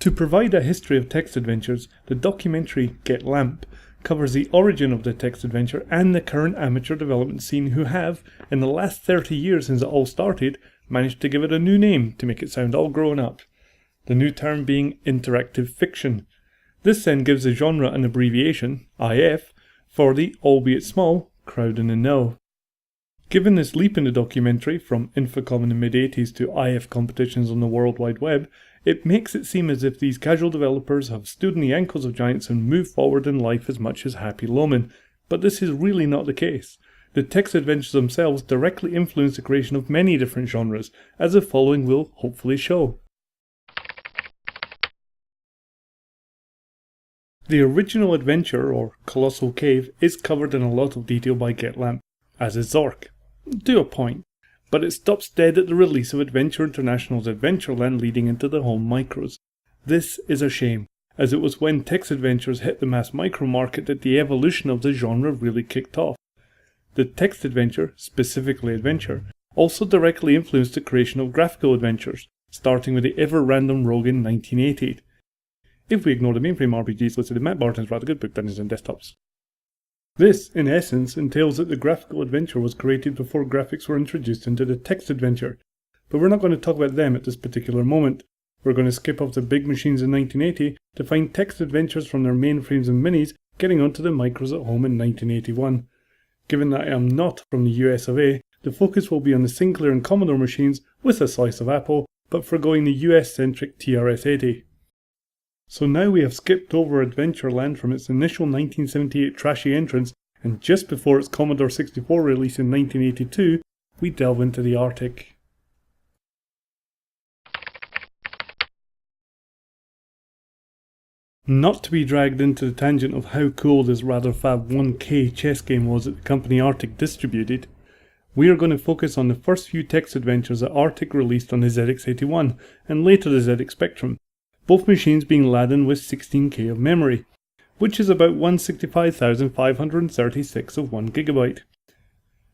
To provide a history of text adventures, the documentary Get Lamp covers the origin of the text adventure and the current amateur development scene who have, in the last 30 years since it all started, managed to give it a new name to make it sound all grown up. The new term being interactive fiction. This then gives the genre an abbreviation, IF, for the, albeit small, crowd in the know. Given this leap in the documentary from Infocom in the mid-80s to IF competitions on the World Wide Web, it makes it seem as if these casual developers have stood on the ankles of giants and moved forward in life as much as happy lawmen, but this is really not the case. The text adventures themselves directly influence the creation of many different genres, as the following will hopefully show. The original adventure, or Colossal Cave, is covered in a lot of detail by Get Lamp, as is Zork. To a point. But it stops dead at the release of Adventure International's Adventureland leading into the home micros. This is a shame, as it was when text adventures hit the mass micro market that the evolution of the genre really kicked off. The text adventure, specifically adventure, also directly influenced the creation of graphical adventures, starting with the ever-random Rogue in 1988. If we ignore the mainframe RPGs listed in Matt Barton's rather good book Dungeons and Desktops. This, in essence, entails that the graphical adventure was created before graphics were introduced into the text adventure, but we're not going to talk about them at this particular moment. We're going to skip off the big machines in 1980 to find text adventures from their mainframes and minis getting onto the micros at home in 1981. Given that I am not from the US of A, the focus will be on the Sinclair and Commodore machines with a slice of Apple, but forgoing the US-centric TRS-80. So now we have skipped over Adventureland from its initial 1978 trashy entrance, and just before its Commodore 64 release in 1982, we delve into the Arctic. Not to be dragged into the tangent of how cool this rather fab 1K chess game was that the company Arctic distributed, we are going to focus on the first few text adventures that Arctic released on the ZX81 and later the ZX Spectrum, both machines being laden with 16K of memory, which is about 165,536 of 1GB.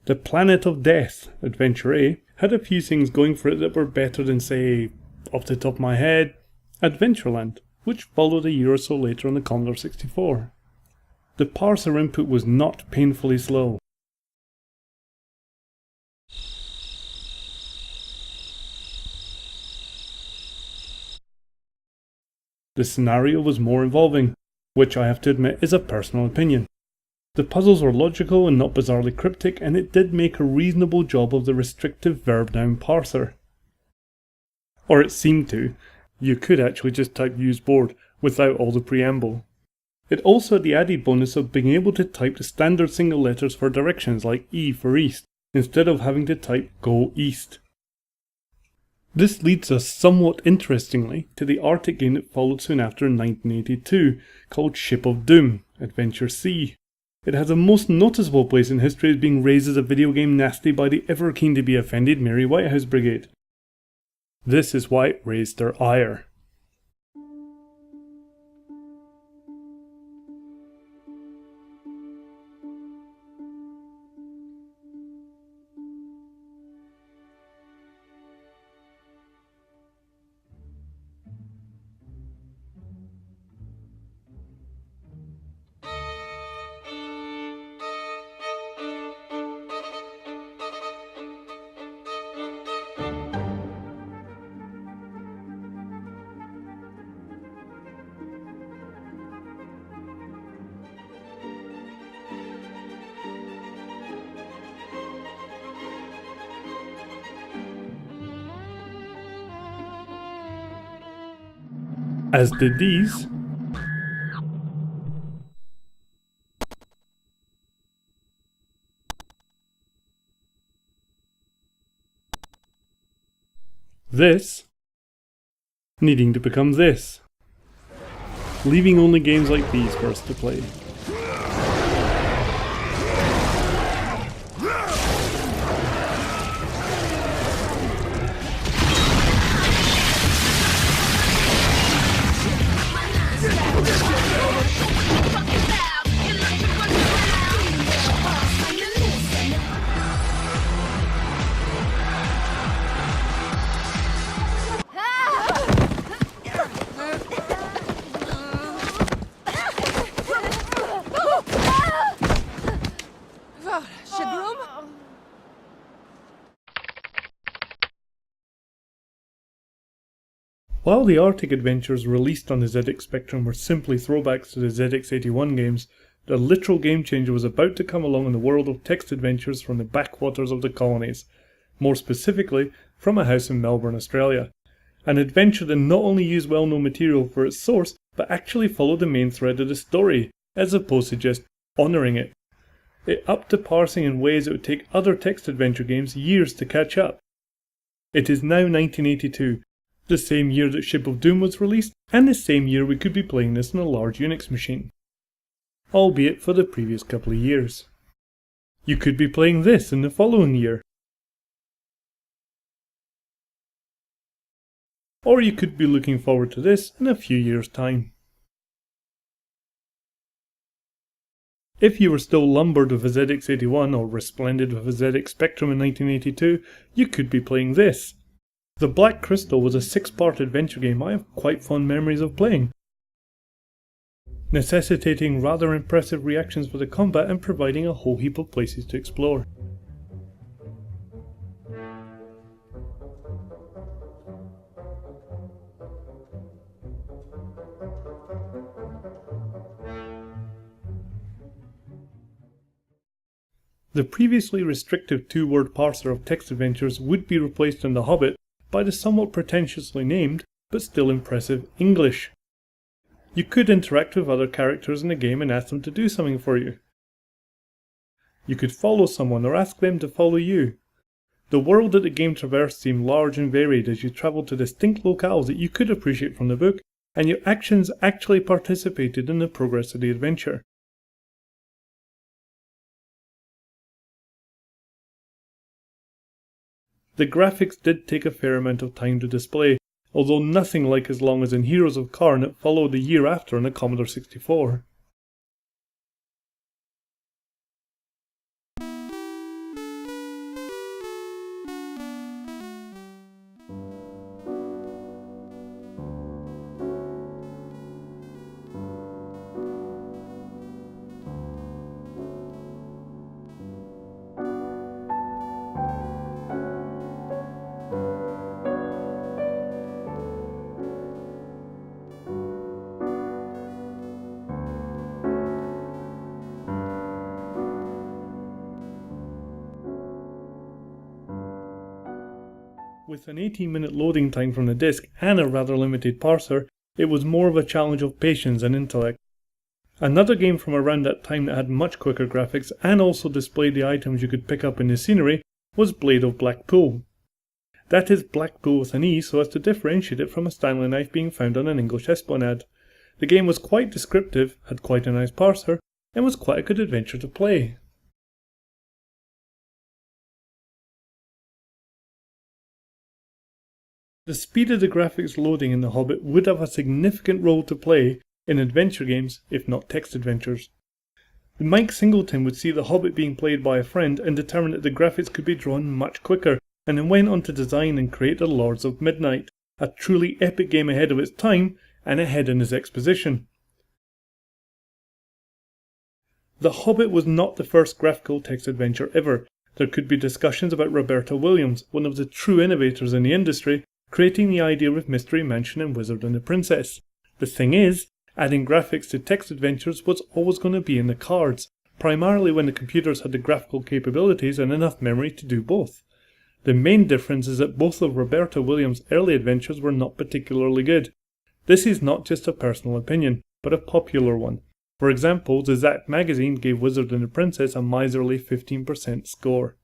The Planet of Death, Adventure A, had a few things going for it that were better than, say, off the top of my head, Adventureland, which followed a year or so later on the Commodore 64. The parser input was not painfully slow. The scenario was more involving, which I have to admit is a personal opinion. The puzzles were logical and not bizarrely cryptic, and it did make a reasonable job of the restrictive verb-noun parser. Or it seemed to. You could actually just type use board without all the preamble. It also had the added bonus of being able to type the standard single letters for directions like E for east, instead of having to type go east. This leads us somewhat interestingly to the Arctic game that followed soon after in 1982, called Ship of Doom, Adventure C. It has a most noticeable place in history as being raised as a video game nasty by the ever keen to be offended Mary Whitehouse Brigade. This is why it raised their ire. As did these. This. Needing to become this. Leaving only games like these for us to play. While the Arctic adventures released on the ZX Spectrum were simply throwbacks to the ZX81 games, the literal game changer was about to come along in the world of text adventures from the backwaters of the colonies, more specifically from a house in Melbourne, Australia. An adventure that not only used well-known material for its source, but actually followed the main thread of the story, as opposed to just honouring it. It upped the parsing in ways that would take other text adventure games years to catch up. It is now 1982, the same year that Ship of Doom was released, and the same year we could be playing this on a large Unix machine. Albeit for the previous couple of years. You could be playing this in the following year. Or you could be looking forward to this in a few years' time. If you were still lumbered with a ZX81 or resplendent with a ZX Spectrum in 1982, you could be playing this. The Black Crystal was a 6-part adventure game I have quite fond memories of playing, necessitating rather impressive reactions for the combat and providing a whole heap of places to explore. The previously restrictive 2-word parser of text adventures would be replaced in The Hobbit by the somewhat pretentiously named, but still impressive, English. You could interact with other characters in the game and ask them to do something for you. You could follow someone or ask them to follow you. The world that the game traversed seemed large and varied as you travelled to distinct locales that you could appreciate from the book, and your actions actually participated in the progress of the adventure. The graphics did take a fair amount of time to display, although nothing like as long as in Heroes of Karn that followed the year after on the Commodore 64. With an 18-minute loading time from the disc and a rather limited parser, it was more of a challenge of patience and intellect. Another game from around that time that had much quicker graphics and also displayed the items you could pick up in the scenery was Blade of Blackpool. That is Blackpool with an E so as to differentiate it from a Stanley knife being found on an English Esplanade. The game was quite descriptive, had quite a nice parser, and was quite a good adventure to play. The speed of the graphics loading in The Hobbit would have a significant role to play in adventure games, if not text adventures. Mike Singleton would see The Hobbit being played by a friend and determined that the graphics could be drawn much quicker, and then went on to design and create The Lords of Midnight, a truly epic game ahead of its time and ahead in its exposition. The Hobbit was not the first graphical text adventure ever. There could be discussions about Roberta Williams, one of the true innovators in the industry, creating the idea with Mystery Mansion and Wizard and the Princess. The thing is, adding graphics to text adventures was always going to be in the cards, primarily when the computers had the graphical capabilities and enough memory to do both. The main difference is that both of Roberta Williams' early adventures were not particularly good. This is not just a personal opinion, but a popular one. For example, the Zack magazine gave Wizard and the Princess a miserly 15% score.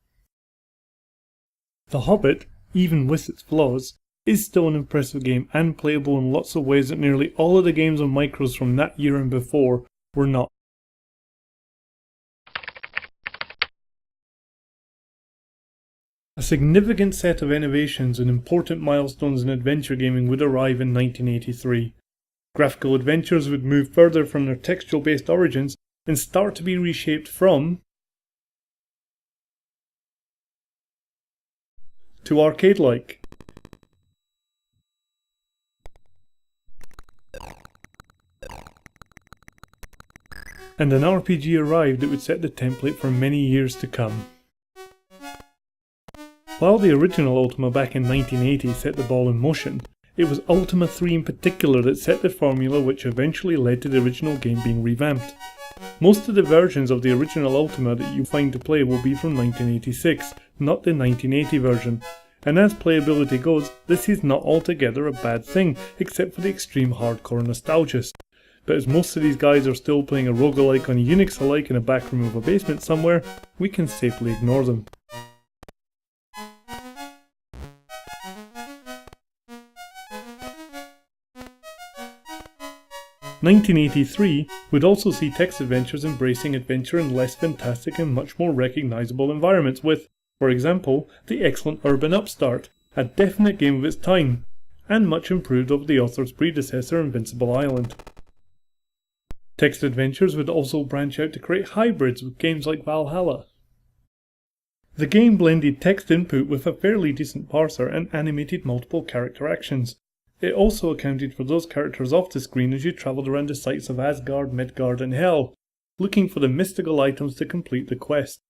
The Hobbit, even with its flaws, is still an impressive game and playable in lots of ways that nearly all of the games on micros from that year and before were not. A significant set of innovations and important milestones in adventure gaming would arrive in 1983. Graphical adventures would move further from their textual-based origins and start to be reshaped from to arcade-like. And an RPG arrived that would set the template for many years to come. While the original Ultima back in 1980 set the ball in motion, It was Ultima 3 in particular that set the formula which eventually led to the original game being revamped. Most of the versions of the original Ultima that you find to play will be from 1986, not the 1980 version. And as playability goes, this is not altogether a bad thing, except for the extreme hardcore nostalgists. But as most of these guys are still playing a roguelike on a Unix alike in a back room of a basement somewhere, we can safely ignore them. "1983 would also see text adventures embracing adventure in less fantastic and much more recognisable environments with, for example, the excellent Urban Upstart, a definite game of its time, and much improved over the author's predecessor Invincible Island. Text adventures would also branch out to create hybrids with games like Valhalla. The game blended text input with a fairly decent parser and animated multiple character actions. It also accounted for those characters off the screen as you travelled around the sites of Asgard, Midgard and Hell, looking for the mystical items to complete the quest.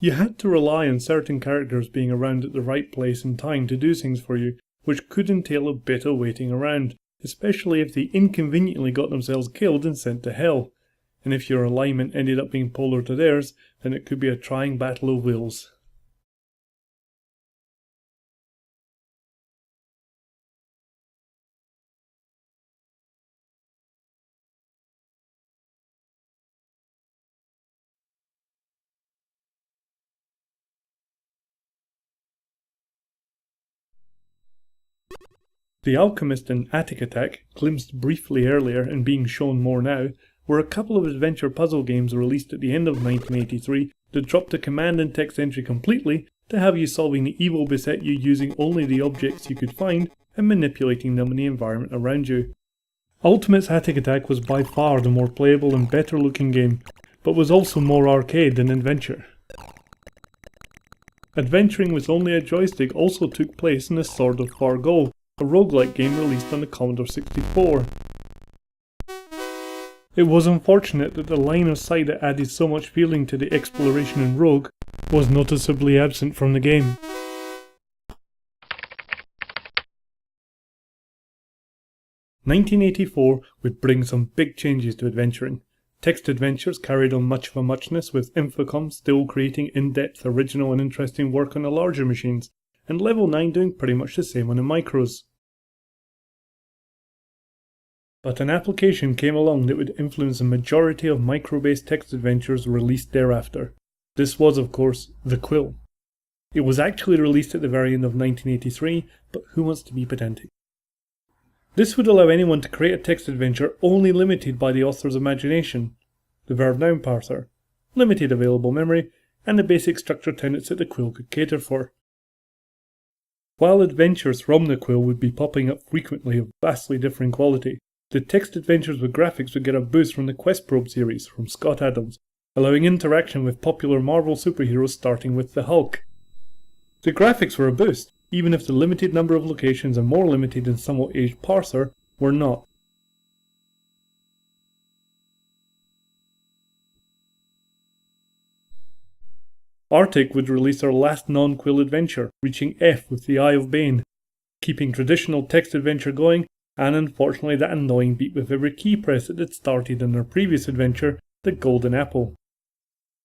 You had to rely on certain characters being around at the right place and time to do things for you, which could entail a bit of waiting around, especially if they inconveniently got themselves killed and sent to hell. And if your alignment ended up being polar to theirs, then it could be a trying battle of wills. The Alchemist and Attic Attack, glimpsed briefly earlier and being shown more now, were a couple of adventure puzzle games released at the end of 1983 that dropped the command and text entry completely to have you solving the evil beset you using only the objects you could find and manipulating them in the environment around you. Ultimate's Attic Attack was by far the more playable and better looking game, but was also more arcade than adventure. Adventuring with only a joystick also took place in the Sword of Fargo, a roguelike game released on the Commodore 64. It was unfortunate that the line of sight that added so much feeling to the exploration in Rogue was noticeably absent from the game. "1984 would bring some big changes to adventuring. Text adventures carried on much of a muchness, with Infocom still creating in-depth, original and interesting work on the larger machines, and Level 9 doing pretty much the same on the micros. But an application came along that would influence the majority of micro-based text adventures released thereafter. This was, of course, the Quill. It was actually released at the very end of 1983, but who wants to be pedantic? This would allow anyone to create a text adventure only limited by the author's imagination, the verb-noun parser, limited available memory, and the basic structure tenets that the Quill could cater for. While adventures from the Quill would be popping up frequently of vastly differing quality, the text adventures with graphics would get a boost from the Quest Probe series from Scott Adams, allowing interaction with popular Marvel superheroes starting with the Hulk. The graphics were a boost, even if the limited number of locations and more limited and somewhat aged parser were not. Arctic would release their last non-Quill adventure, reaching F with the Eye of Bane, keeping traditional text adventure going, and unfortunately that annoying beat with every key press that had started in their previous adventure, the Golden Apple.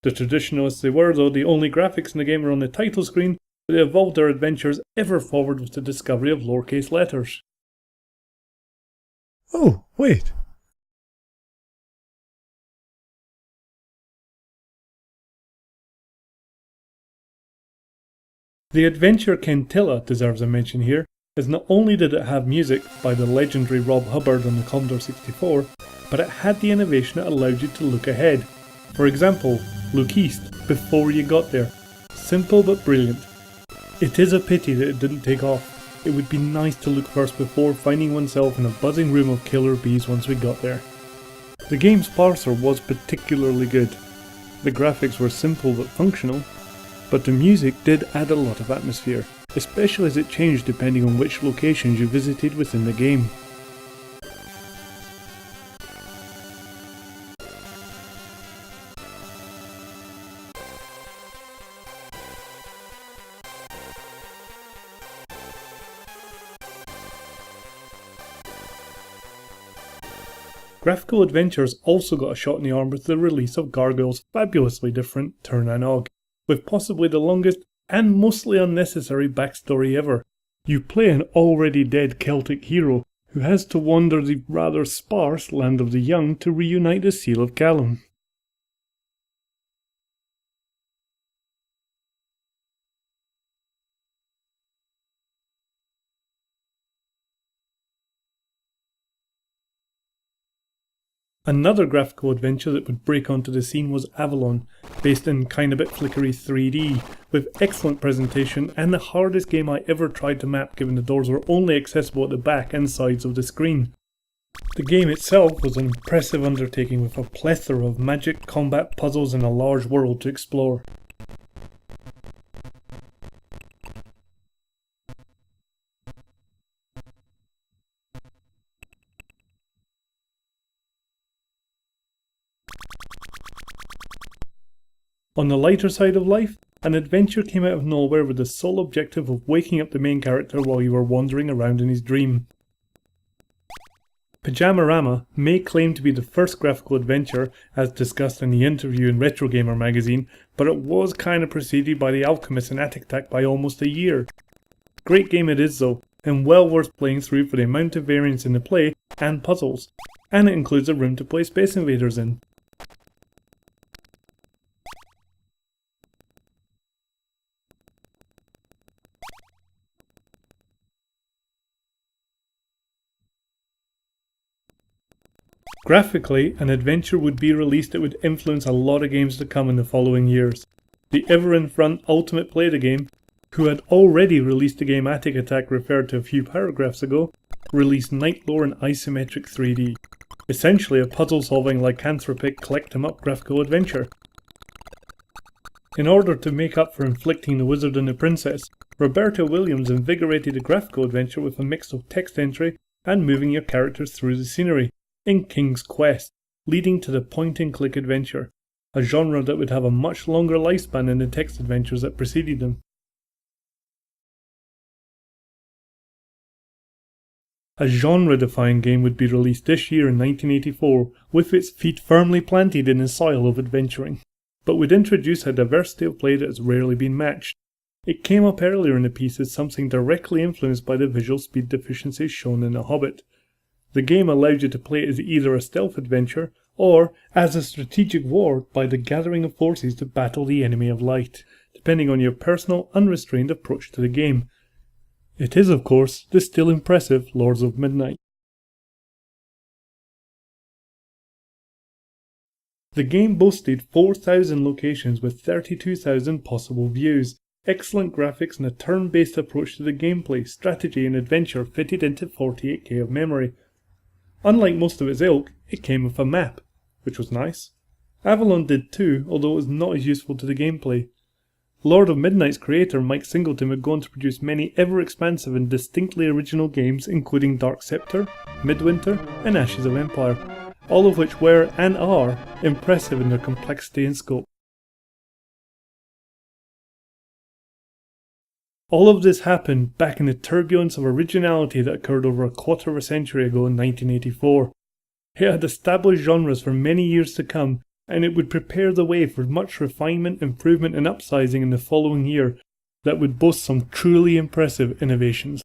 The traditionalists they were, though, the only graphics in the game were on the title screen, but they evolved their adventures ever forward with the discovery of lowercase letters. Oh, wait. The adventure Kentilla deserves a mention here, as not only did it have music by the legendary Rob Hubbard on the Commodore 64, but it had the innovation that allowed you to look ahead. For example, look east before you got there. Simple but brilliant. It is a pity that it didn't take off. It would be nice to look first before finding oneself in a buzzing room of killer bees once we got there. The game's parser was particularly good. The graphics were simple but functional, but the music did add a lot of atmosphere, especially as it changed depending on which locations you visited within the game. Graphical Adventures also got a shot in the arm with the release of Gargoyle's fabulously different Turn and Og, with possibly the longest and mostly unnecessary backstory ever. You play an already dead Celtic hero who has to wander the rather sparse land of the young to reunite the Seal of Callum. Another graphical adventure that would break onto the scene was Avalon, based in kinda bit flickery 3D, with excellent presentation and the hardest game I ever tried to map given the doors were only accessible at the back and sides of the screen. The game itself was an impressive undertaking with a plethora of magic, combat, puzzles and a large world to explore. On the lighter side of life, an adventure came out of nowhere with the sole objective of waking up the main character while you were wandering around in his dream. Pyjamarama may claim to be the first graphical adventure, as discussed in the interview in Retro Gamer magazine, but it was kinda preceded by The Alchemist and Attic Attack by almost a year. Great game it is though, and well worth playing through for the amount of variance in the play and puzzles, and it includes a room to play Space Invaders in. Graphically, an adventure would be released that would influence a lot of games to come in the following years. The ever in front Ultimate Play the Game, who had already released the game Attic Attack referred to a few paragraphs ago, released Nightlore in isometric 3D, essentially a puzzle-solving lycanthropic collect-em-up graphical adventure. In order to make up for inflicting The Wizard and the Princess, Roberta Williams invigorated the graphical adventure with a mix of text entry and moving your characters through the scenery in King's Quest, leading to the point-and-click adventure, a genre that would have a much longer lifespan than the text adventures that preceded them. A genre-defying game would be released this year in 1984, with its feet firmly planted in the soil of adventuring, but would introduce a diversity of play that has rarely been matched. It came up earlier in the piece as something directly influenced by the visual speed deficiencies shown in The Hobbit. The game allowed you to play as either a stealth adventure, or as a strategic war by the gathering of forces to battle the enemy of light, depending on your personal, unrestrained approach to the game. It is, of course, the still impressive Lords of Midnight. The game boasted 4,000 locations with 32,000 possible views, excellent graphics and a turn-based approach to the gameplay, strategy and adventure fitted into 48K of memory. Unlike most of its ilk, it came with a map, which was nice. Avalon did too, although it was not as useful to the gameplay. Lord of Midnight's creator Mike Singleton would go on to produce many ever-expansive and distinctly original games including Dark Scepter, Midwinter and Ashes of Empire, all of which were, and are, impressive in their complexity and scope. All of this happened back in the turbulence of originality that occurred over a quarter of a century ago in 1984. It had established genres for many years to come, and it would prepare the way for much refinement, improvement and upsizing in the following year that would boast some truly impressive innovations.